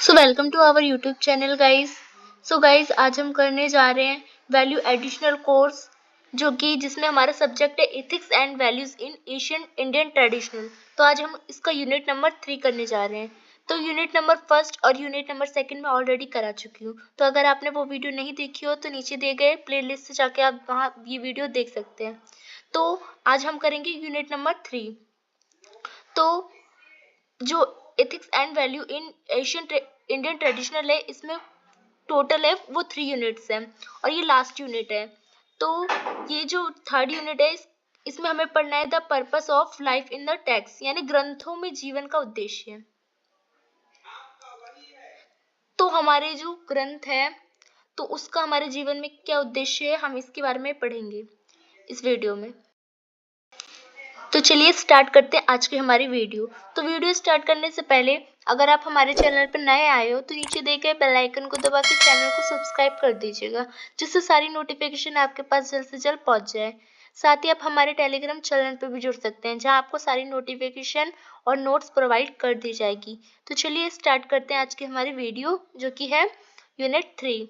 So welcome to our YouTube channel guys. Guys आज हम करने जा रहे हैं वैल्यू एडिशनल कोर्स जिसमें हमारा सब्जेक्ट है ethics and values in Asian Indian traditional. तो आज हम इसका यूनिट नंबर 3 करने जा रहे हैं। तो यूनिट नंबर फर्स्ट और यूनिट नंबर सेकंड में ऑलरेडी करा चुकी हूँ। तो अगर आपने वो वीडियो नहीं देखी हो तो नीचे दिए गए प्लेलिस्ट से जाके आप वहाँ ये वीडियो देख सकते हैं। तो आज हम करेंगे यूनिट नंबर 3। तो जो ethics and value in Asian Indian traditional है, इसमें टोटल है वो 3 यूनिट्स हैं और ये लास्ट यूनिट है। तो ये जो थर्ड यूनिट है इसमें हमें पढ़ना है the purpose of life in the text, यानी ग्रंथों में जीवन का उद्देश्य। तो हमारे जो ग्रंथ है तो उसका हमारे जीवन में क्या उद्देश्य है, हम इसके बारे में पढ़ेंगे इस वीडियो में। तो चलिए स्टार्ट करते हैं आज की हमारी वीडियो। तो वीडियो स्टार्ट करने से पहले अगर आप हमारे चैनल पर नए आए हो तो नीचे दिए गए बेल आइकन को दबा के चैनल को सब्सक्राइब कर दीजिएगा, जिससे सारी नोटिफिकेशन आपके पास जल्द से जल्द पहुंच जाए। साथ ही आप हमारे टेलीग्राम चैनल पर भी जुड़ सकते हैं, जहां आपको सारी नोटिफिकेशन और नोट्स प्रोवाइड कर दी जाएगी। तो चलिए स्टार्ट करते हैं आज की हमारी वीडियो, जो कि है यूनिट 3।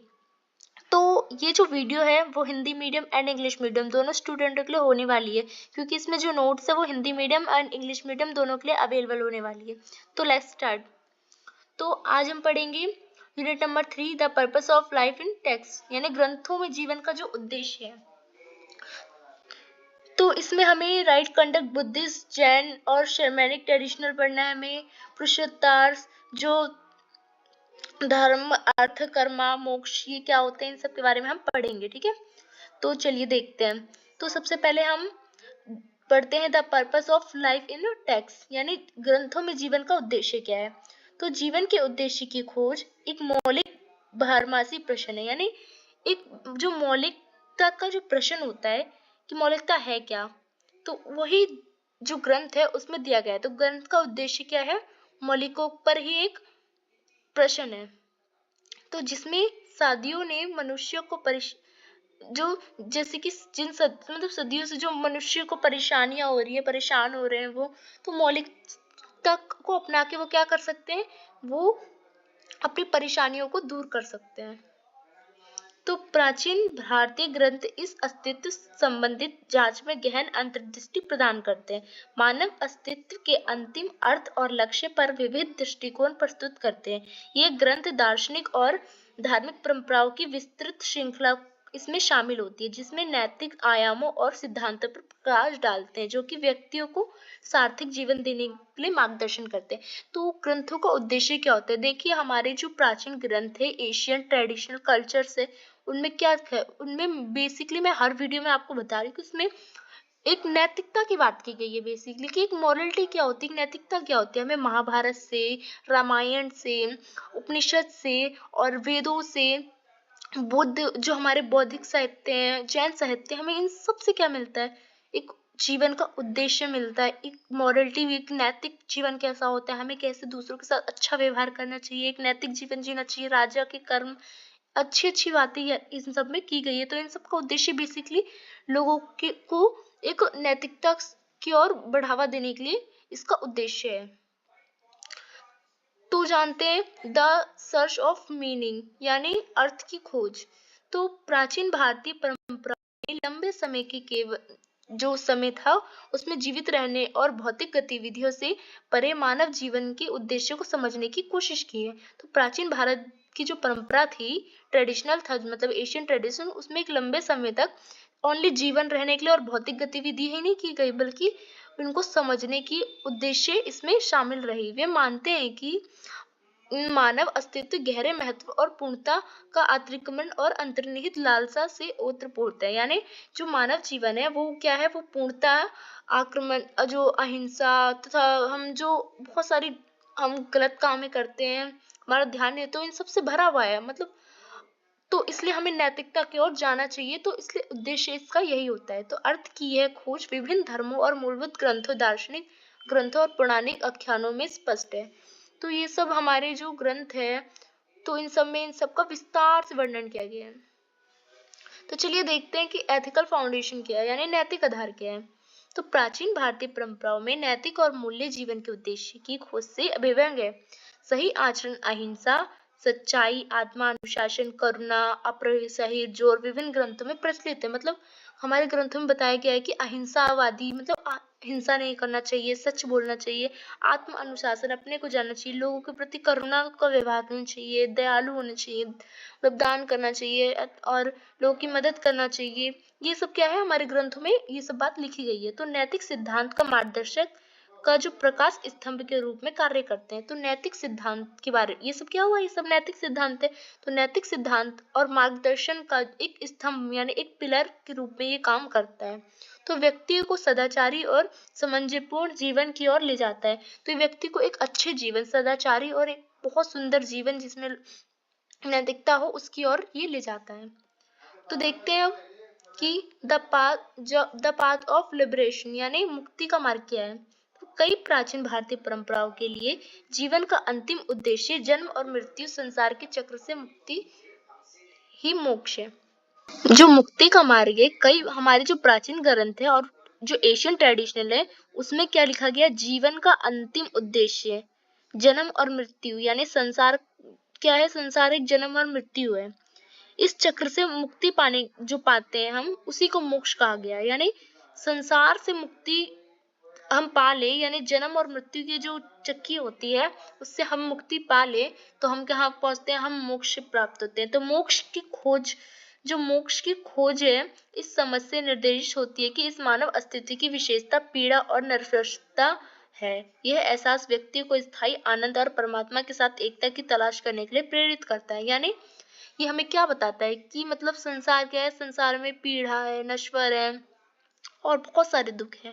तो ये जो वीडियो है वो Hindi medium and English medium दोनों स्टूडेंटों के लिए होने वाली है, क्योंकि इसमें जो नोट्स है वो Hindi medium and English medium दोनों के लिए अवेलेबल होने वाली है। तो लेट्स स्टार्ट। तो आज हम पढ़ेंगे unit number 3 the purpose of life in text, यानी ग्रंथों में जीवन का जो उद्देश्य है। तो इसमें हमें राइट कंडक्ट, बुद्धिस्ट, जैन और शर्मैनिक ट्रेडिशनल पढ़ना है। हमें पुरुषोत्तर्स, जो धर्म, अर्थ, कर्मा, मोक्ष, ये क्या होते हैं, इन सब के बारे में हम पढ़ेंगे। ठीक है, तो चलिए देखते हैं। तो सबसे पहले हम पढ़ते हैं the purpose of life in text, यानी ग्रंथों में जीवन का उद्देश्य क्या है। तो जीवन के उद्देश्य की खोज एक मौलिक बारहमासी प्रश्न है, यानी एक जो मौलिकता का जो प्रश्न होता है कि मौलिकता है क्या, तो वही जो ग्रंथ है उसमें दिया गया है। तो ग्रंथ का उद्देश्य क्या है, मौलिकों पर ही एक प्रश्न है। तो जिसमें सदियों ने मनुष्य को जो जैसे कि मतलब सदियों से जो मनुष्य को परेशानियां हो रही है, परेशान हो रहे हैं वो, तो मौलिकता को अपना के वो क्या कर सकते हैं, वो अपनी परेशानियों को दूर कर सकते हैं। तो प्राचीन भारतीय ग्रंथ इस अस्तित्व संबंधित जांच में गहन अंतर्दृष्टि प्रदान करते हैं। मानव अस्तित्व के अंतिम अर्थ और लक्ष्य पर विविध दृष्टिकोण प्रस्तुत करते हैं। ये ग्रंथ दार्शनिक और धार्मिक परंपराओं की विस्तृत श्रृंखला इसमें शामिल होती है, जिसमें नैतिक आयामों और सिद्धांतों पर प्रकाश डालते हैं, जो कि व्यक्तियों को सार्थक जीवन देने के लिए मार्गदर्शन करते हैं। तो ग्रंथों का उद्देश्य क्या होता है, देखिए हमारे जो प्राचीन ग्रंथ है एशियन ट्रेडिशनल कल्चर से, उनमें क्या है, उनमें बेसिकली मैं हर वीडियो में आपको बता रही हूँ कि उसमें एक नैतिकता की बात की गई है बेसिकली, कि एक मॉरलिटी क्या होती है, नैतिकता क्या होती है। हमें महाभारत से, रामायण से, उपनिषद से और वेदों से, बुद्ध जो हमारे बौद्धिक साहित्य हैं, जैन साहित्य, हमें इन सब से क्या मिलता है, एक जीवन का उद्देश्य मिलता है, एक मॉरलिटी, एक नैतिक जीवन कैसा होता है, हमें कैसे दूसरों के साथ अच्छा व्यवहार करना चाहिए, एक नैतिक जीवन जीना चाहिए, राजा के कर्म, अच्छी अच्छी बातें इन सब में की गई है। तो इन सब का उद्देश्य बेसिकली लोगों के को एक नैतिकता की ओर बढ़ावा देने के लिए इसका उद्देश्य है। तो जानते हैं द सर्च ऑफ मीनिंग, यानी अर्थ की खोज। तो प्राचीन भारतीय परंपरा में लंबे समय के केवल जो समय था उसमें जीवित रहने और भौतिक गतिविधियों से परे मानव जीवन के उद्देश्य को समझने की कोशिश की है। तो प्राचीन भारत की जो परंपरा थी, ट्रेडिशनल था, मतलब एशियन ट्रेडिशन, उसमें एक लंबे समय तक ओनली जीवन रहने के लिए और भौतिक गतिविधि ही नहीं की गई, बल्कि उनको समझने की उद्देश्य इसमें शामिल रही। वे मानते हैं कि मानव अस्तित्व गहरे महत्व और पूर्णता का अतिक्रमण और अंतर्निहित लालसा से ओतप्रोत है, यानी जो मानव जीवन है वो क्या है, वो पूर्णता, आक्रमण, जो अहिंसा तथा हम जो बहुत सारी हम गलत कामें करते हैं, हमारा ध्यान नहीं, तो इन सबसे भरा हुआ है, मतलब तो इसलिए हमें नैतिकता की ओर जाना चाहिए। तो इसलिए उद्देश्य इसका यही होता है। तो अर्थ की यह खोज विभिन्न धर्मों और मूलभूत ग्रंथों, दार्शनिक ग्रंथों और पौराणिक आख्यानों में स्पष्ट है। तो ये सब हमारे जो ग्रंथ है, तो इन सब में इन सब का विस्तार से वर्णन किया गया है। तो चलिए देखते हैं कि एथिकल फाउंडेशन क्या है, यानी नैतिक आधार क्या है। तो प्राचीन भारतीय परंपराओं में नैतिक और मूल्य जीवन के उद्देश्य की खोज से अभिव्यंग है। सही आचरण, अहिंसा, सच्चाई, आत्मा अनुशासन, करुणा, अप्रासहित और विभिन्न ग्रंथों में प्रचलित है। मतलब हमारे ग्रंथों में बताया गया है कि अहिंसावादी मतलब हिंसा नहीं करना चाहिए, सच बोलना चाहिए, आत्म अनुशासन, अपने को जानना चाहिए, लोगों के प्रति करुणा का व्यवहार करना चाहिए, दयालु होना चाहिए, मतलब दान करना चाहिए और लोगों की मदद करना चाहिए। ये सब क्या है, हमारे ग्रंथों में ये सब बात लिखी गई है। तो नैतिक सिद्धांत का मार्गदर्शक का जो प्रकाश स्तंभ के रूप में कार्य करते हैं। तो नैतिक सिद्धांत के बारे, ये सब क्या हुआ, ये सब नैतिक सिद्धांत है। तो नैतिक सिद्धांत और मार्गदर्शन का एक स्तंभ यानी एक पिलर के रूप में ये काम करता है। तो व्यक्ति को सदाचारी और समंजसपूर्ण जीवन की ओर ले जाता है। तो व्यक्ति को एक अच्छे जीवन, सदाचारी और एक बहुत सुंदर जीवन जिसमें नैतिकता हो, उसकी ओर ये ले जाता है। तो देखते हैं अब कि द पाथ ऑफ लिबरेशन यानी मुक्ति का मार्ग क्या है। तो कई प्राचीन भारतीय परंपराओं के लिए जीवन का अंतिम उद्देश्य जन्म और मृत्यु, संसार के चक्र से मुक्ति ही मोक्ष है। जो मुक्ति का मार्ग है, कई हमारे जो प्राचीन ग्रंथ है और जो एशियन ट्रेडिशनल है उसमें क्या लिखा गया, जीवन का अंतिम उद्देश्य जन्म और मृत्यु यानी संसार क्या है, संसार एक जन्म और मृत्यु है। इस चक्र से मुक्ति पाने जो पाते हैं हम, उसी को मोक्ष कहा गया। यानी संसार से मुक्ति हम पा ले, यानी जन्म और मृत्यु की जो चक्की होती है उससे हम मुक्ति पा ले, तो हम कहाँ पहुंचते हैं, हम मोक्ष प्राप्त होते हैं। तो मोक्ष की खोज, जो मोक्ष की खोज है, इस समझ से निर्देशित होती है कि इस मानव अस्तित्व की विशेषता पीड़ा और नरकता है। यह एहसास व्यक्ति को स्थायी आनंद और परमात्मा के साथ एकता की तलाश करने के लिए प्रेरित करता है। यानी ये हमें क्या बताता है कि मतलब संसार क्या है, संसार में पीड़ा है, नश्वर है और बहुत सारे दुख है,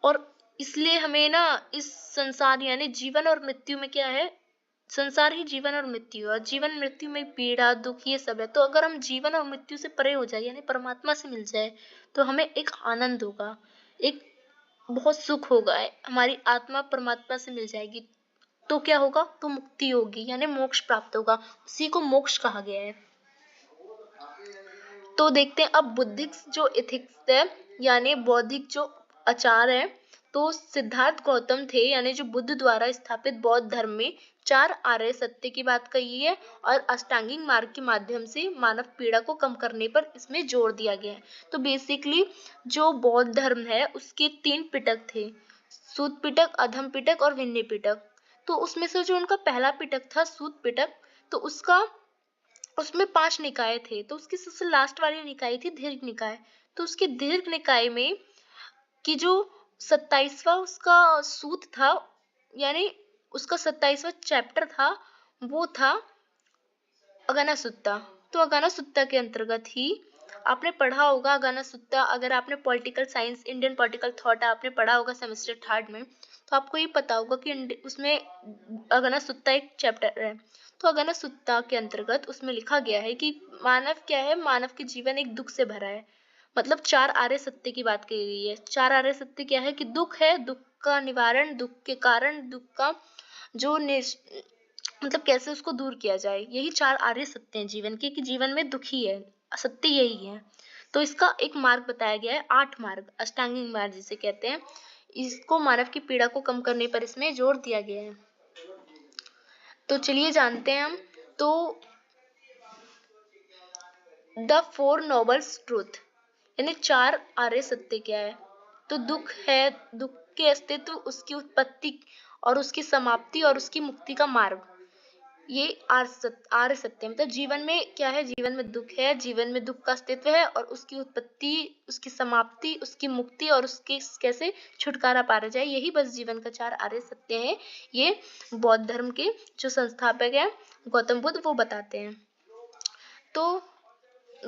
और इसलिए हमें ना इस संसार यानी जीवन और मृत्यु में क्या है, संसार ही जीवन और मृत्यु है, और जीवन मृत्यु में पीड़ा दुख ये सब है। तो अगर हम जीवन और मृत्यु से परे हो जाए यानी परमात्मा से मिल जाए, तो हमें एक आनंद होगा, एक बहुत सुख होगा, हमारी आत्मा परमात्मा से मिल जाएगी। तो क्या होगा, तो मुक्ति होगी यानी मोक्ष प्राप्त होगा, उसी को मोक्ष कहा गया है। तो देखते हैं अब बुद्धिक जो एथिक्स है यानी बौद्धिक जो आचार है। तो सिद्धार्थ गौतम थे यानी जो बुद्ध द्वारा स्थापित बौद्ध धर्म में 4 आर्य सत्य की बात कही है, और अष्टांगिक मार्ग के माध्यम से मानव पीड़ा को कम करने पर इसमें जोर दिया गया है। तो बेसिकली जो बौद्ध धर्म है उसके 3 पिटक थे, सूत पिटक, अधम पिटक और विनय पिटक। तो उसमें से जो उनका पहला पिटक था सूत पिटक, तो उसमें 5 निकाय थे। तो उसकी सबसे लास्ट वाली निकाय थी दीर्घ निकाय। तो उसके दीर्घ निकाय में कि जो 27वां उसका सूत था, यानी उसका 27वां चैप्टर था, वो था अगना सुत्ता। तो अगना सुत्ता के अंतर्गत ही आपने पढ़ा होगा अगना सुत्ता, अगर आपने political science, Indian political thought आपने पढ़ा होगा सेमेस्टर 3 में, तो आपको ये पता होगा कि उसमें अगना सुत्ता एक चैप्टर है। तो अगना सुत्ता के अंतर्गत उसमें लिखा गया है कि मानव क्या है, मानव के जीवन एक दुख से भरा है। मतलब 4 आर्य सत्य की बात कही गई है। 4 आर्य सत्य क्या है कि दुख है, दुख का निवारण, दुख के कारण, दुख का जो मतलब कैसे उसको दूर किया जाए, यही 4 आर्य सत्य हैं जीवन के, कि जीवन में दुख ही है, सत्य यही है। तो इसका एक मार्ग बताया गया है, 8 मार्ग, अष्टांगिक मार्ग जिसे कहते हैं। इसको मानव की पीड़ा को कम करने पर इसमें जोर दिया गया है। तो चलिए जानते हैं हम। तो द 4 नोबल्स ट्रूथ यानी 4 आर्य सत्य क्या है। तो दुख है, दुख के अस्तित्व, उसकी उत्पत्ति और उसकी समाप्ति और उसकी मुक्ति का मार्ग, ये आर्य सत्य। मतलब जीवन में क्या है, जीवन में दुख है, जीवन में दुख का अस्तित्व है, और उसकी उत्पत्ति, उसकी समाप्ति, उसकी मुक्ति और उसके कैसे छुटकारा पाया जाए, यही बस जीवन का 4 आर्य सत्य है। ये बौद्ध धर्म के जो संस्थापक है गौतम बुद्ध, वो बताते हैं। तो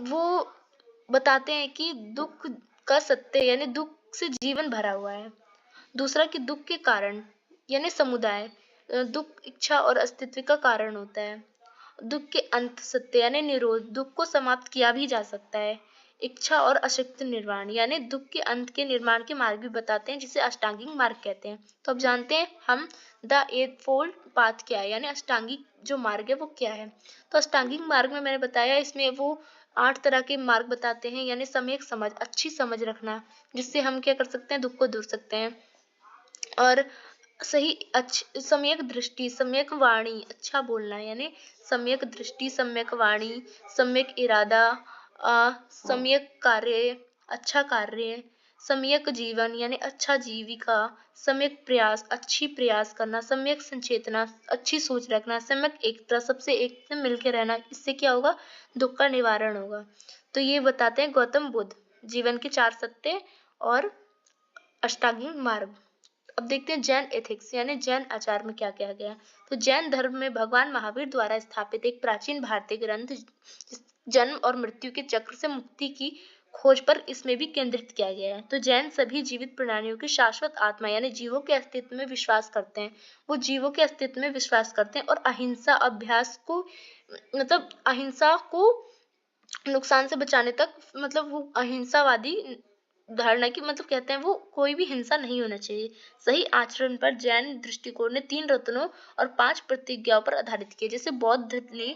वो बताते हैं कि दुख का सत्य यानी दुख से जीवन भरा हुआ है। दूसरा कि दुख के कारण यानी समुदाय, दुख इच्छा और अस्तित्व का कारण होता है। दुख के अंत सत्य यानी निरोध, दुख को समाप्त किया भी जा सकता है। इच्छा और अशक्त निर्वाण यानी दुख के अंत के निर्माण के मार्ग भी बताते हैं, जिसे अष्टांगिक मार्ग कहते हैं। तो अब जानते हैं हम द 8 फोल्ड पाथ क्या है, यानी अष्टांगिक जो मार्ग है वो क्या है। तो अष्टांगिक मार्ग में मैंने बताया, इसमें वो 8 तरह के मार्ग बताते हैं, यानी सम्यक समझ, अच्छी समझ रखना, जिससे हम क्या कर सकते हैं, दुख को दूर सकते हैं। और सही सम्यक दृष्टि, सम्यक वाणी, अच्छा बोलना, यानी सम्यक दृष्टि, सम्यक वाणी, सम्यक इरादा, सम्यक कार्य, अच्छा कार्य, सम्यक जीवन यानी अच्छा जीविका, सम्यक प्रयास, अच्छी प्रयास करना, सम्यक संचेतना, अच्छी सोच रखना, सम्यक एकता, सबसे एक से मिलकर रहना, इससे क्या होगा, दुख का निवारण होगा। तो ये बताते हैं गौतम बुद्ध, जीवन के 4 सत्य और अष्टांगिक मार्ग। अब देखते हैं जैन एथिक्स, यानी जैन आचार में क्या क्या गया। तो जैन धर्म में भगवान महावीर द्वारा स्थापित एक प्राचीन भारतीय ग्रंथ जन्म और मृत्यु के चक्र से मुक्ति की खोज पर इसमें भी केंद्रित किया गया है। तो जैन सभी जीवित प्राणियों की शाश्वत आत्मा यानी जीवों के अस्तित्व में विश्वास करते हैं। वो जीवों के अस्तित्व में विश्वास करते हैं और अहिंसा अभ्यास को, मतलब अहिंसा को नुकसान से बचाने तक, मतलब वो अहिंसावादी धारणा की, मतलब कहते हैं वो कोई भी हिंसा नहीं होना चाहिए। सही आचरण पर जैन दृष्टिकोण ने 3 रत्नों और 5 प्रतिज्ञाओं पर आधारित किया। जैसे बौद्ध ने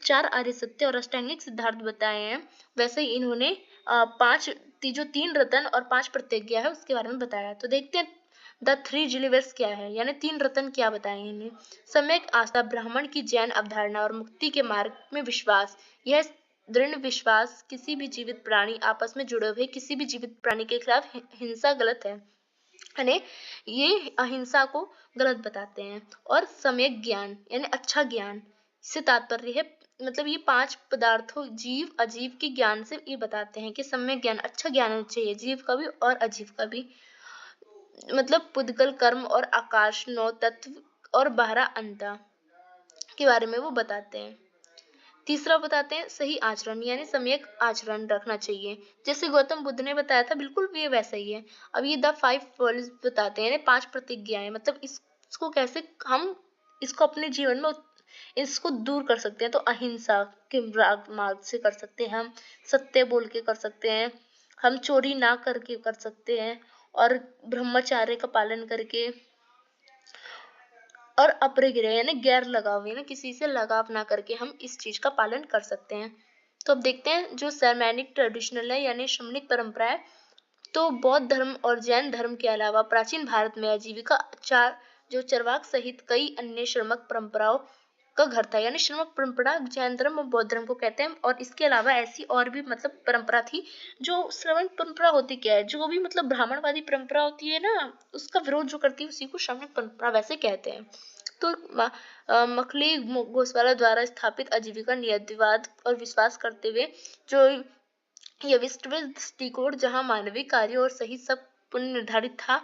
4 आर्य सत्य और अष्टांगिक सिद्धांत बताए हैं, वैसे ही इन्होंने 5 जो 3 रत्न और 5 प्रतिज्ञा है उसके बारे में बताया। तो देखते हैं द 3 जिलीवर्स क्या है, यानी 3 रत्न क्या बताए इन्हें। सम्यक आस्था, ब्राह्मण की जैन अवधारणा और मुक्ति के मार्ग में विश्वास। यह दृढ़ विश्वास किसी भी जीवित प्राणी आपस में जुड़े हुए किसी भी जीवित प्राणी के खिलाफ हिंसा गलत है, यानी ये अहिंसा को गलत बताते हैं। और सम्यक ज्ञान यानी अच्छा ज्ञान से तात्पर्य है, मतलब ये 5 पदार्थों जीव अजीव के ज्ञान से ये बताते हैं कि सम्यक ज्ञान, अच्छा ज्ञान होना चाहिए जीव का भी और अजीव का भी। मतलब पुद्गल, कर्म और आकाश, 9 तत्व और 12 अंता के बारे में वो बताते हैं। तीसरा बताते हैं सही आचरण, यानी सम्यक आचरण रखना चाहिए, जैसे गौतम बुद्ध ने बताया था, बिल्कुल ये वैसा ही है। अब ये द 5 वर्ल्स बताते हैं, यानी 5 प्रतिज्ञाएं, मतलब इसको कैसे हम इसको अपने जीवन में इसको दूर कर सकते हैं। तो अहिंसा के मार्ग से कर सकते हैं, हम सत्य बोल के कर सकते हैं, हम चोरी ना करके कर सकते हैं, और ब्रह्मचार्य का पालन करके, और अपरिग्रह यानी गैर लगाव, यानी किसी से लगाव ना करके हम इस चीज का पालन कर सकते हैं। तो अब देखते हैं जो शैमनिक ट्रेडिशनल है, यानी शमनिक परंपरा है। तो बौद्ध धर्म और जैन धर्म के अलावा प्राचीन भारत में आजीविका जो चरवाक सहित कई अन्य श्रमक परंपराओं का घर था, यानी श्रमक परंपरा जैन धर्म और बौद्ध धर्म को कहते हैं। और इसके अलावा ऐसी और भी मतलब परंपरा थी। जो श्रमक परंपरा होती क्या है, जो भी मतलब ब्राह्मणवादी परंपरा होती है ना, उसका विरोध जो करती है उसी को श्रमक परंपरा वैसे कहते हैं। तो मखली गोस्वाला द्वारा स्थापित आजीविका नियतिवाद और विश्वास करते हुए जो यह विस्तृत दृष्टिकोण, जहां मानवीय कार्य और सही सब पुण्य निर्धारित था,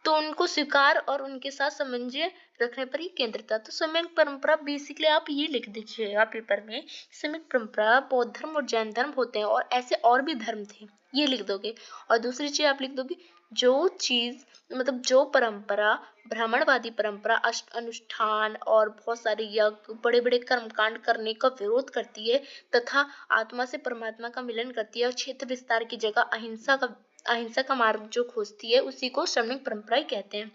तो उनको स्वीकार और उनके साथ समन्वय रखने पर ही केंद्रित था। तो सम्यक परंपरा बेसिकली आप ये लिख दीजिएगा पेपर में, सम्यक परंपरा बौद्ध धर्म और जैन धर्म होते हैं, और ऐसे और भी धर्म थे, ये लिख दोगे। और दूसरी चीज आप लिख दोगे, जो चीज मतलब जो परंपरा ब्राह्मणवादी परंपरा अनुष्ठान और बहुत सारे यज्ञ, बड़े बड़े कर्मकांड करने का विरोध करती है तथा आत्मा से परमात्मा का मिलन करती है, और क्षेत्र विस्तार की जगह अहिंसा का मार्ग जो खोजती है, उसी को श्रमणिक परंपरा ही कहते हैं।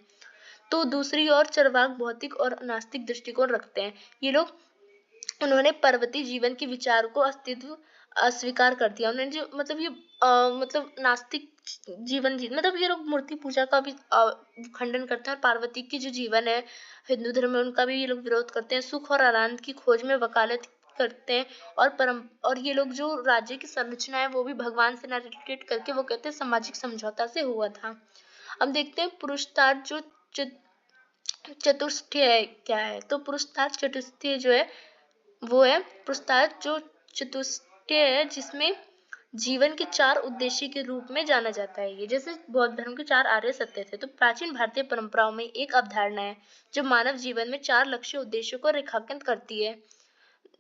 तो दूसरी ओर चरवाक भौतिक और नास्तिक दृष्टिकोण रखते हैं। ये लोग, उन्होंने पर्वतीय जीवन के विचार को अस्तित्व अस्वीकार कर दिया। उन्होंने जो मतलब ये मतलब नास्तिक जीवन मतलब ये लोग मूर्ति पूजा का भी खंडन करते हैं, और पार्वती की जो जीवन है हिंदू धर्म में, उनका भी ये लोग विरोध करते हैं। सुख और आनंद की खोज में वकालत करते हैं, और ये लोग जो राज्य की संरचना है वो भी भगवान से ना रिलेटेड करके वो कहते हैं सामाजिक समझौता से हुआ था। अब देखते हैं पुरुषार्थ जो चतुष्टय है क्या है। तो पुरुषार्थ चतुष्टय जो है वो है पुरुषार्थ जो चतुष्टय है, जिसमें जीवन के 4 उद्देश्य के रूप में जाना जाता है। ये जैसे बौद्ध धर्म के 4 आर्य सत्य थे, तो प्राचीन भारतीय परंपराओं में एक अवधारणा है जो मानव जीवन में 4 लक्ष्य उद्देश्यों को रेखांकित करती है,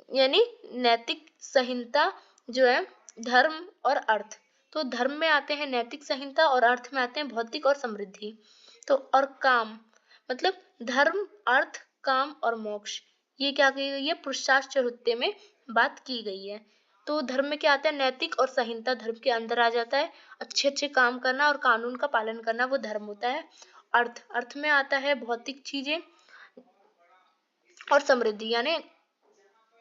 यानी नैतिक संहिता जो है, धर्म और अर्थ। तो धर्म में आते हैं नैतिक संहिता, और अर्थ में आते हैं भौतिक और समृद्धि। तो और काम, मतलब धर्म, अर्थ, काम और मोक्ष, ये क्या की गई है, पुरुषार्थ चतुष्टय में बात की गई है। तो धर्म में क्या आता है, नैतिक और संहिता धर्म के अंदर आ जाता है। अच्छे अच्छे काम करना और कानून का पालन करना वो धर्म होता है। अर्थ में आता है भौतिक चीजें और समृद्धि, यानी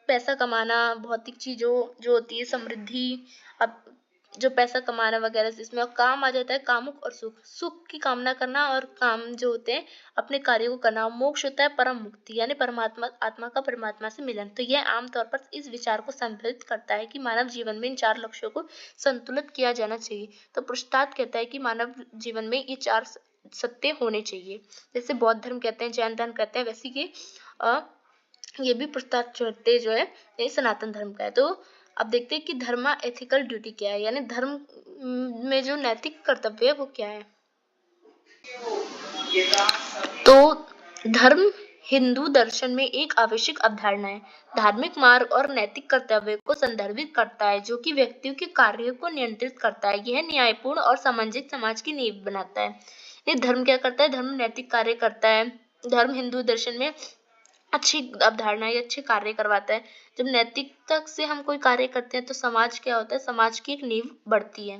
पैसा कमाना, भौतिक चीजों जो होती है, समृद्धि, अब जो पैसा कमाना वगैरह, इसमें अब काम आ जाता है कामुक और सुख। सुख की कामना करना और काम जो होते हैं अपने कार्यों को करना। मोक्ष होता है परम मुक्ति, यानी परमात्मा, आत्मा का परमात्मा से मिलन। तो यह आमतौर पर इस विचार को संदर्भित करता है कि मानव जीवन में इन 4 लक्ष्यों को संतुलित किया जाना चाहिए। तो पुरुषार्थ कहता है कि मानव जीवन में ये 4 सत्य होने चाहिए। जैसे बौद्ध धर्म कहते हैं, जैन धर्म कहते हैं, वैसे कि ये भी पुरुषार्थ जो है ये सनातन धर्म का है। तो अब देखते हैं कि धर्म एथिकल ड्यूटी क्या है, यानी धर्म में जो नैतिक कर्तव्य है वो क्या है। तो धर्म हिंदू दर्शन में एक आवश्यक अवधारणा है। धार्मिक मार्ग और नैतिक कर्तव्य को संदर्भित करता है, जो कि व्यक्तियों के कार्यों को नियंत्रित करता है। यह न्यायपूर्ण और सामाजिक समाज की नींव बनाता है। ये धर्म क्या करता है? धर्म नैतिक कार्य करता है। धर्म हिंदू दर्शन में अच्छी अवधारणा या अच्छे कार्य करवाता है। जब नैतिकता से हम कोई कार्य करते हैं तो समाज क्या होता है? समाज की एक नींव बढ़ती है।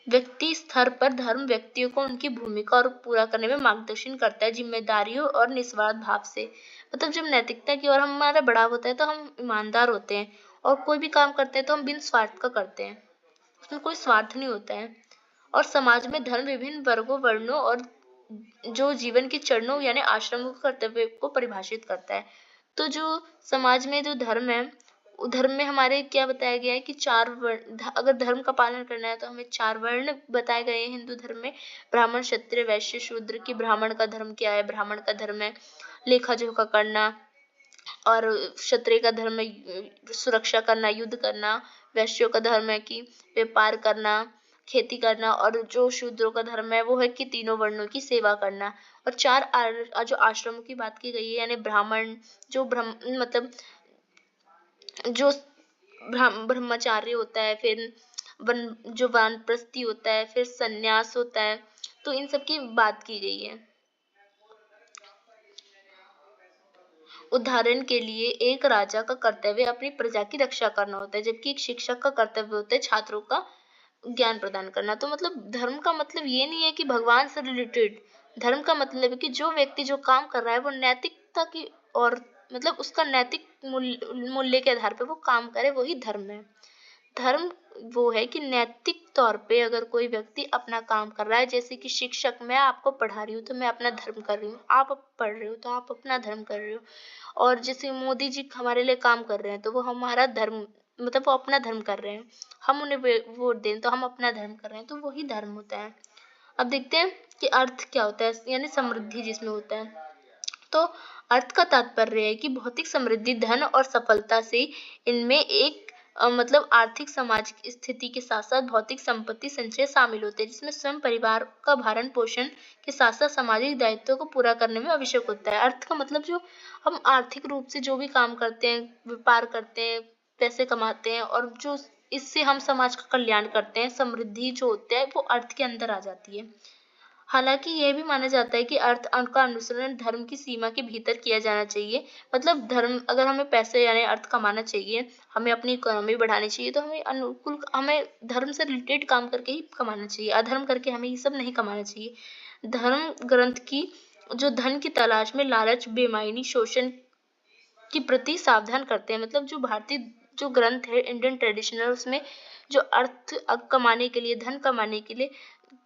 व्यक्ति स्तर पर धर्म व्यक्तियों को उनकी भूमिका और पूरा करने में मार्गदर्शन करता है, जिम्मेदारियों और निस्वार्थ भाव से। मतलब जब नैतिकता की ओर हमारा बढ़ाव होता है तो हम ईमानदार होते हैं, और कोई भी काम करते हैं तो हम बिन स्वार्थ का करते हैं, उसमें कोई स्वार्थ नहीं होता है। और समाज में धर्म विभिन्न वर्गों, वर्णों और जो जीवन के चरणों यानी आश्रमों के कर्तव्य को परिभाषित करता है। तो जो समाज में जो धर्म है, धर्म में हमारे क्या बताया गया है कि 4 वर्ण, अगर धर्म का पालन करना है तो हमें 4 वर्ण बताए गए हैं हिंदू धर्म में। ब्राह्मण, क्षत्रिय, वैश्य, शूद्र। की ब्राह्मण का धर्म क्या है? ब्राह्मण का धर्म है लेखा जोखा करना, और क्षत्रिय का धर्म है सुरक्षा करना, युद्ध करना। वैश्यों का धर्म है कि व्यापार करना, खेती करना, और जो शूद्रों का धर्म है वो है कि तीनों वर्णों की सेवा करना। और 4 जो आश्रमों की बात की गई है, यानी ब्राह्मण जो मतलब जो ब्रह्मचार्य होता है, फिर जो वानप्रस्थी होता है, फिर सन्यास होता है, तो इन सब की बात की गई है। उदाहरण के लिए एक राजा का कर्तव्य अपनी प्रजा की रक्षा करना होता है, जबकि एक शिक्षक का कर्तव्य होता है छात्रों का ज्ञान प्रदान करना। तो मतलब धर्म का मतलब ये नहीं है कि भगवान से रिलेटेड, धर्म का मतलब है कि जो व्यक्ति जो काम कर रहा है वो नैतिकता की, और मतलब उसका नैतिक मूल्य के आधार पर वो काम करे, वही धर्म है। धर्म वो है कि नैतिक तौर पे अगर कोई व्यक्ति अपना काम कर रहा है, जैसे कि शिक्षक, मैं आपको पढ़ा रही हूँ तो मैं अपना धर्म कर रही हूँ, आप पढ़ रहे हो तो आप अपना धर्म कर रहे हो। और जैसे मोदी जी हमारे लिए काम कर रहे हैं तो वो हमारा धर्म, मतलब वो अपना धर्म कर रहे हैं। हम उन्हें वोट दें तो हम अपना धर्म कर रहे हैं, तो वही धर्म होता है। अब देखते हैं कि अर्थ क्या होता है, यानी समृद्धि जिसमें होता है। तो अर्थ का तात्पर्य है कि भौतिक समृद्धि, धन और सफलता से इनमें एक मतलब आर्थिक सामाजिक स्थिति के साथ साथ भौतिक संपत्ति संचय शामिल होते हैं, जिसमें स्वयं परिवार का भरण पोषण के साथ साथ सामाजिक दायित्वों को पूरा करने में आवश्यक होता है। अर्थ का मतलब जो हम आर्थिक रूप से जो भी काम करते हैं, व्यापार करते हैं, पैसे कमाते हैं, और जो इससे हम समाज का कल्याण करते हैं, समृद्धि जो होता है वो अर्थ के अंदर आ जाती है। हालांकि यह भी माना जाता है कि अर्थ का अनुसरण धर्म की सीमा के भीतर किया जाना चाहिए। मतलब धर्म, अगर हमें पैसे यानी अर्थ कमाना चाहिए, हमें अपनी इकोनॉमी बढ़ानी चाहिए, तो हमें धर्म से रिलेटेड काम करके ही कमाना चाहिए। अधर्म करके हमें ये सब नहीं कमाना चाहिए। धर्म ग्रंथ की जो धन की तलाश में लालच, बेईमानी, शोषण के प्रति सावधान करते हैं। मतलब जो भारतीय जो ग्रंथ है इंडियन ट्रेडिशनल, उसमें जो अर्थ कमाने के लिए, धन कमाने के लिए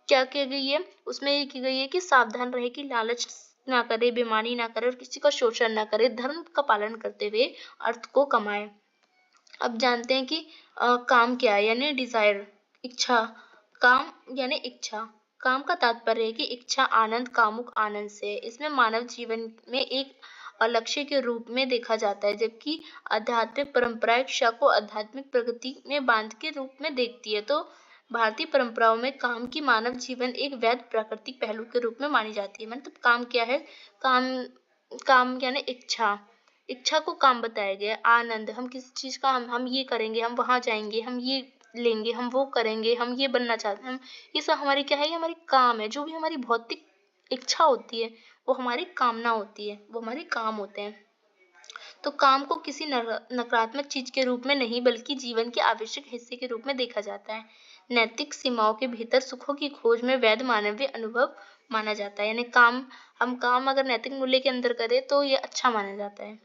क्या की गई है, उसमें ये की गई है कि सावधान रहे कि लालच ना करे, बेईमानी ना करे, और किसी का शोषण ना करे, धर्म का पालन करते हुए अर्थ को कमाए। अब जानते हैं कि काम क्या है, यानी डिजायर, इच्छा। काम यानी इच्छा। काम का तात्पर्य है कि इच्छा आनंद, कामुक आनंद से। इसमें मानव जीवन में एक लक्ष्य के रूप में देखा जाता है, जबकि आध्यात्मिक परंपरा इच्छा को आध्यात्मिक प्रगति में बांध के रूप में देखती है। तो भारतीय परंपराओं में काम की मानव जीवन एक वैध प्राकृतिक पहलू के रूप में मानी जाती है। मतलब काम क्या है? काम काम यानी इच्छा, इच्छा को काम बताया गया है। आनंद, हम किसी चीज का हम ये करेंगे, हम वहां जाएंगे, हम ये लेंगे, हम वो करेंगे, हम ये बनना चाहते हैं, हम ये सब हमारी क्या है? ये हमारी काम है। जो भी हमारी भौतिक इच्छा होती है वो हमारी कामना होती है, वो हमारे काम होते हैं। तो काम को किसी नकारात्मक चीज के रूप में नहीं, बल्कि जीवन के आवश्यक हिस्से के रूप में देखा जाता है। नैतिक सीमाओं के भीतर सुखों की खोज में वैध मानवीय अनुभव माना जाता है। यानी काम, हम काम अगर नैतिक मूल्य के अंदर करें तो ये अच्छा माना जाता है।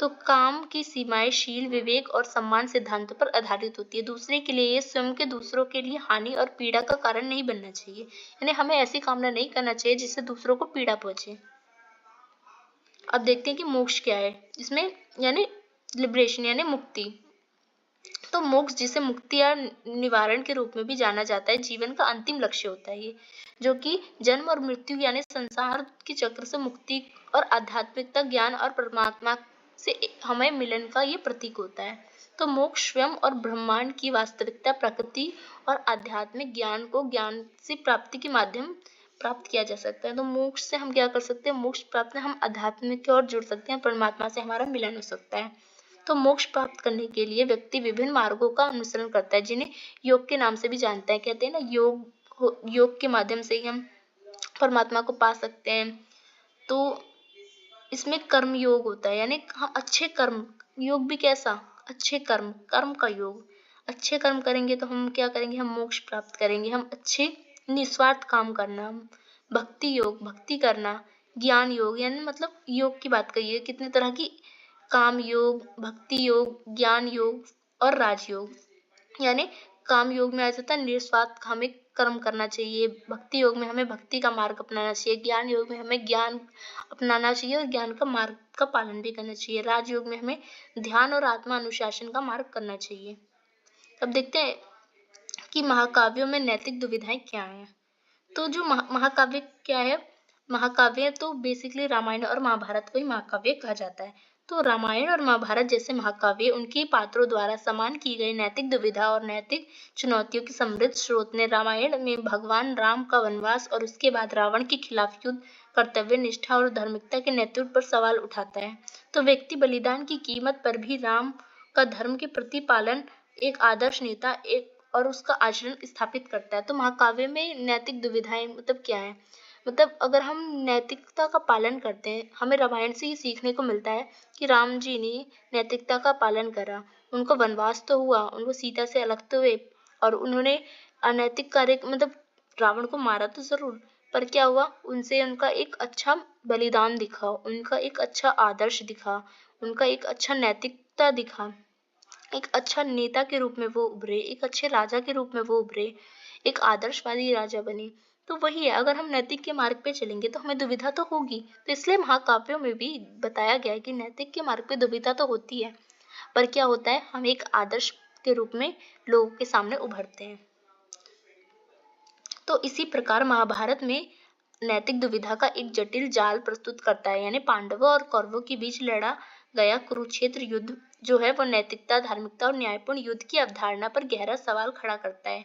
तो काम की सीमाएं शील, विवेक और सम्मान सिद्धांतों पर आधारित होती है। दूसरे के लिए स्वयं के दूसरों के लिए हानि और पीड़ा का कारण नहीं बनना चाहिए, यानी हमें ऐसी कामना नहीं करना चाहिए जिससे दूसरों को पीड़ा पहुंचे। अब देखते हैं कि मोक्ष क्या है इसमें, यानी लिबरेशन यानी मुक्ति। तो मोक्ष जिसे मुक्ति या निवारण के रूप में भी जाना जाता है, जीवन का अंतिम लक्ष्य होता है ये, जो कि जन्म और मृत्यु यानी संसार के चक्र से मुक्ति और आध्यात्मिकता, ज्ञान और परमात्मा से हमें मिलन का ये प्रतीक होता है। तो मोक्ष स्वयं और ब्रह्मांड की वास्तविकता, प्रकृति और आध्यात्मिक ज्ञान को ज्ञान से प्राप्ति के माध्यम प्राप्त किया जा सकता है। तो मोक्ष से हम क्या कर सकते हैं, मोक्ष प्राप्त हम आध्यात्मिक की ओर जुड़ सकते हैं, परमात्मा से हमारा मिलन हो सकता है। तो मोक्ष प्राप्त करने के लिए व्यक्ति विभिन्न मार्गों का अनुसरण करता है, जिन्हें योग के नाम से भी जानता है। कहते हैं ना, योग के माध्यम से ही हम परमात्मा को पा सकते हैं। तो इसमें कर्म योग होता है, यानी हम अच्छे कर्म, योग भी कैसा, अच्छे कर्म, कर्म का योग, अच्छे कर्म करेंगे तो हम क्या करेंगे, हम मोक्ष प्राप्त करेंगे। हम अच्छे निस्वार्थ काम करना, भक्ति योग, भक्ति करना, ज्ञान योग, यानी मतलब योग की बात करिए, कितने तरह की, काम योग, भक्ति योग, ज्ञान योग और राजयोग। यानी काम योग में आ जाता है निस्वार्थ हमें कर्म करना चाहिए, भक्ति योग में हमें भक्ति का मार्ग अपनाना चाहिए, ज्ञान योग में हमें ज्ञान अपनाना चाहिए और ज्ञान का मार्ग का पालन भी करना चाहिए, राजयोग में हमें ध्यान और आत्मा अनुशासन का मार्ग करना चाहिए। अब देखते हैं कि महाकाव्यों में नैतिक दुविधाएं क्या हैं। तो जो महाकाव्य क्या है, महाकाव्य तो बेसिकली रामायण और महाभारत को ही महाकाव्य कहा जाता है। तो रामायण और महाभारत जैसे महाकाव्य उनके पात्रों द्वारा समान की गई नैतिक दुविधा और नैतिक चुनौतियों की समृद्ध स्रोत ने। रामायण में भगवान राम का वनवास और उसके बाद रावण के खिलाफ युद्ध कर्तव्य निष्ठा और धार्मिकता के नेतृत्व पर सवाल उठाता है। तो व्यक्ति बलिदान की कीमत पर भी राम का धर्म के प्रति पालन, एक आदर्श नेता एक और उसका आचरण स्थापित करता है। तो महाकाव्य में नैतिक दुविधाएं मतलब क्या है, मतलब अगर हम नैतिकता का पालन करते हैं, हमें रामायण से ही सीखने को मिलता है कि राम जी ने नैतिकता का पालन करा, उनको वनवास तो हुआ, उनको सीता से अलग तो हुए, और उन्होंने अनैतिक कार्य मतलब रावण को मारा तो जरूर, पर क्या हुआ, उनसे उनका एक अच्छा बलिदान दिखा, उनका एक अच्छा आदर्श दिखा, उनका एक अच्छा नैतिकता दिखा, एक अच्छा नेता के रूप में वो उभरे, एक अच्छे राजा के रूप में वो उभरे, एक आदर्शवादी राजा बने। तो वही है, अगर हम नैतिक के मार्ग पे चलेंगे तो हमें दुविधा तो होगी। तो इसलिए महाकाव्यों में भी बताया गया है कि नैतिक के मार्ग पे दुविधा तो होती है, पर क्या होता है, हम एक आदर्श के रूप में लोगों के सामने उभरते हैं। तो इसी प्रकार महाभारत में नैतिक दुविधा का एक जटिल जाल प्रस्तुत करता है, यानी पांडवों और कौरवों के बीच लड़ा गया कुरुक्षेत्र युद्ध जो है वो नैतिकता, धार्मिकता और न्यायपूर्ण युद्ध की अवधारणा पर गहरा सवाल खड़ा करता है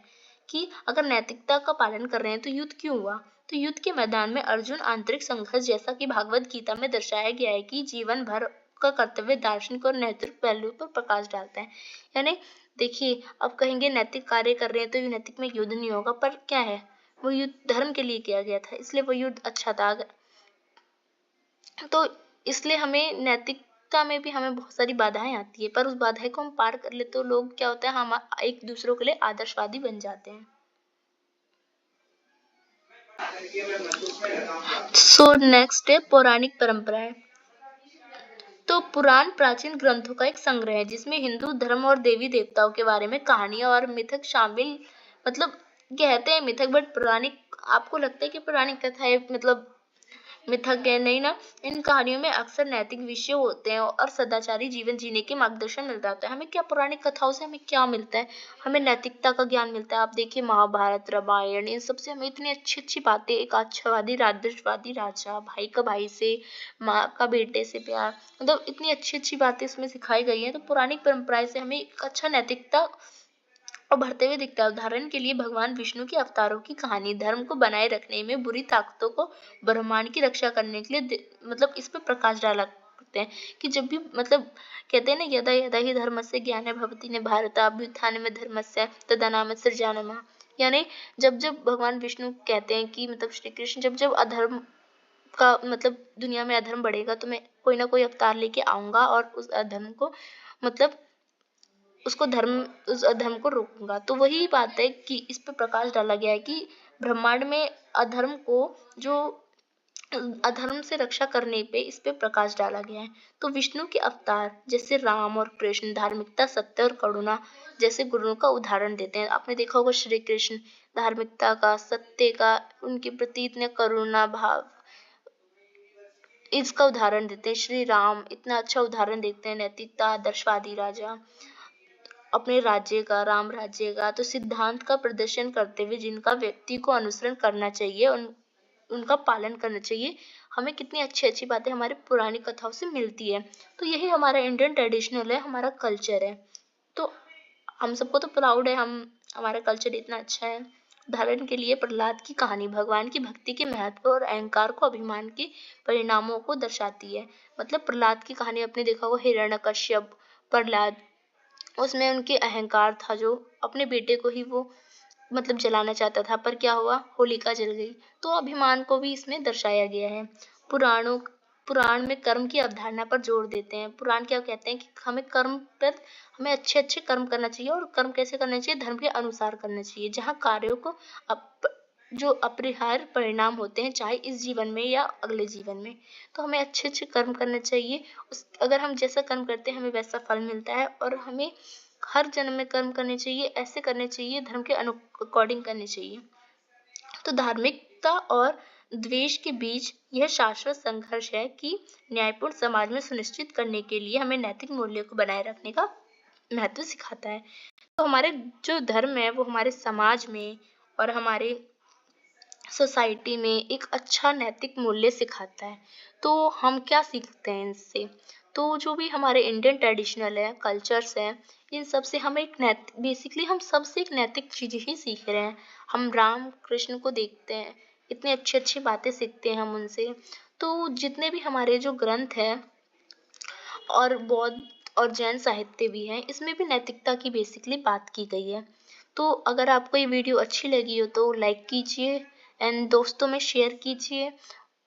कि अगर नैतिकता का पालन कर रहे हैं तो युद्ध क्यों हुआ। तो युद्ध के मैदान में अर्जुन आंतरिक संघर्ष, जैसा कि भागवत गीता में दर्शाया गया है कि जीवन भर का कर्तव्य दार्शनिक और नैतिक पहलुओं पर प्रकाश डालता है। यानी देखिए, अब कहेंगे नैतिक कार्य कर रहे हैं तो नैतिक में युद्ध नहीं होगा, पर क्या है, वो युद्ध धर्म के लिए किया गया था, इसलिए वो युद्ध अच्छा था। तो इसलिए हमें नैतिकता में भी हमें बहुत सारी बाधाएं आती है, पर उस बाधाएं को हम पार कर ले तो लोग क्या होता है, हम एक दूसरों के लिए आदर्शवादी बन जाते हैं। सो नेक्स्ट है पौराणिक परंपराएं। तो पुराण प्राचीन ग्रंथों का एक संग्रह है जिसमें हिंदू धर्म और देवी देवताओं के बारे में कहानियां और मिथक शामिल, मतलब कहते हैं मिथक, बट पौराणिक आपको लगता है कि पौराणिक कथाएं मतलब मिथक है, नहीं ना। इन कहानियों में अक्सर नैतिक विषय होते हैं और सदाचारी जीवन जीने के मार्गदर्शन मिलता है। हमें क्या पौराणिक कथाओं से हमें क्या मिलता है, हमें नैतिकता का ज्ञान मिलता है। आप देखिए महाभारत, रामायण, इन सबसे हमें इतनी अच्छी अच्छी बातें, एक आशावादी आदर्शवादी राजा, भाई का भाई से, माँ का बेटे से प्यार, मतलब इतनी अच्छी अच्छी बातें इसमें सिखाई गई हैं। तो पौराणिक परंपराएं से हमें एक अच्छा नैतिकता उभरते हुए दिखता है। उदाहरण के लिए भगवान विष्णु के अवतारों की कहानी धर्म को बनाए रखने में, बुरी ताकतों को ब्रह्मांड की रक्षा करने के लिए मतलब इस पे प्रकाश डाला करते हैं कि जब भी मतलब कहते हैं ना, यदा यदा ही धर्मस्य ग्लानिर् भवति न भारत अभ्युत्थानम् धर्मस्य तदानीं सृजाम्यहम्। यानी जब जब भगवान विष्णु कहते हैं कि मतलब श्री कृष्ण जब जब अधर्म का मतलब दुनिया में अधर्म बढ़ेगा तो मैं कोई ना कोई अवतार लेके आऊंगा और उस अधर्म को मतलब उस अधर्म को रोकूंगा। तो वही बात है कि इस पे प्रकाश डाला गया है कि ब्रह्मांड में अधर्म को जो अधर्म से रक्षा करने पे इस पे प्रकाश डाला गया है। तो विष्णु के अवतार जैसे राम और कृष्ण धार्मिकता, सत्य और करुणा जैसे गुणों का उदाहरण देते हैं। आपने देखा होगा श्री कृष्ण धार्मिकता का, सत्य का, उनके प्रति इतने करुणा भाव इसका उदाहरण देते हैं। श्री राम इतना अच्छा उदाहरण देते हैं, नैतिकता, आदर्शवादी राजा अपने राज्य का, राम राज्य का, तो सिद्धांत का प्रदर्शन करते हुए जिनका व्यक्ति को अनुसरण करना चाहिए, उनका पालन करना चाहिए। हमें कितनी अच्छी अच्छी बातें हमारे पुरानी कथाओं से मिलती है। तो यही हमारा इंडियन ट्रेडिशनल है, हमारा कल्चर है। तो हम सबको तो प्राउड है, हमारा कल्चर इतना अच्छा है। उदाहरण के लिए प्रहलाद की कहानी भगवान की भक्ति के महत्व और अहंकार को, अभिमान के परिणामों को दर्शाती है। मतलब प्रहलाद की कहानी आपने देखा होगा, हिरण्यकश्यप, प्रहलाद, उसमें उनके अहंकार था, जो अपने बेटे को ही वो मतलब जलाना चाहता था, पर क्या हुआ, होलिका जल गई। तो अभिमान को भी इसमें दर्शाया गया है। पुराणों पुराण में कर्म की अवधारणा पर जोर देते हैं। पुराण क्या कहते हैं कि हमें अच्छे अच्छे कर्म करना चाहिए, और कर्म कैसे करना चाहिए, धर्म के अनुसार करना चाहिए, जहाँ कार्यों को जो अपरिहार्य परिणाम होते हैं, चाहे इस जीवन में या अगले जीवन में, तो हमें अच्छे अच्छे कर्म करना चाहिए। अगर हम जैसा कर्म करते हैं हमें वैसा फल मिलता है, और हमें हर जन्म में कर्म करने चाहिए, ऐसे करने चाहिए, धर्म के अकॉर्डिंग करने चाहिए। तो धार्मिकता और द्वेष के बीच यह शाश्वत संघर्ष है कि न्यायपूर्ण समाज में सुनिश्चित करने के लिए हमें नैतिक मूल्यों को बनाए रखने का महत्व सिखाता है। तो हमारे जो धर्म है वो हमारे समाज में और हमारे सोसाइटी में एक अच्छा नैतिक मूल्य सिखाता है। तो हम क्या सीखते हैं इनसे, तो जो भी हमारे इंडियन ट्रेडिशनल है, कल्चर्स हैं, इन सब से हम एक बेसिकली हम सबसे एक नैतिक चीज ही सीख रहे हैं। हम राम कृष्ण को देखते हैं, इतनी अच्छी अच्छी बातें सीखते हैं हम उनसे। तो जितने भी हमारे जो ग्रंथ हैं और बौद्ध और जैन साहित्य भी हैं, इसमें भी नैतिकता की बेसिकली बात की गई है। तो अगर आपको ये वीडियो अच्छी लगी हो तो लाइक कीजिए एंड दोस्तों में शेयर कीजिए।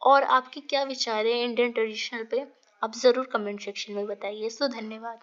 और आपके क्या विचार हैं इंडियन ट्रेडिशनल पे, आप ज़रूर कमेंट सेक्शन में बताइए। सो धन्यवाद।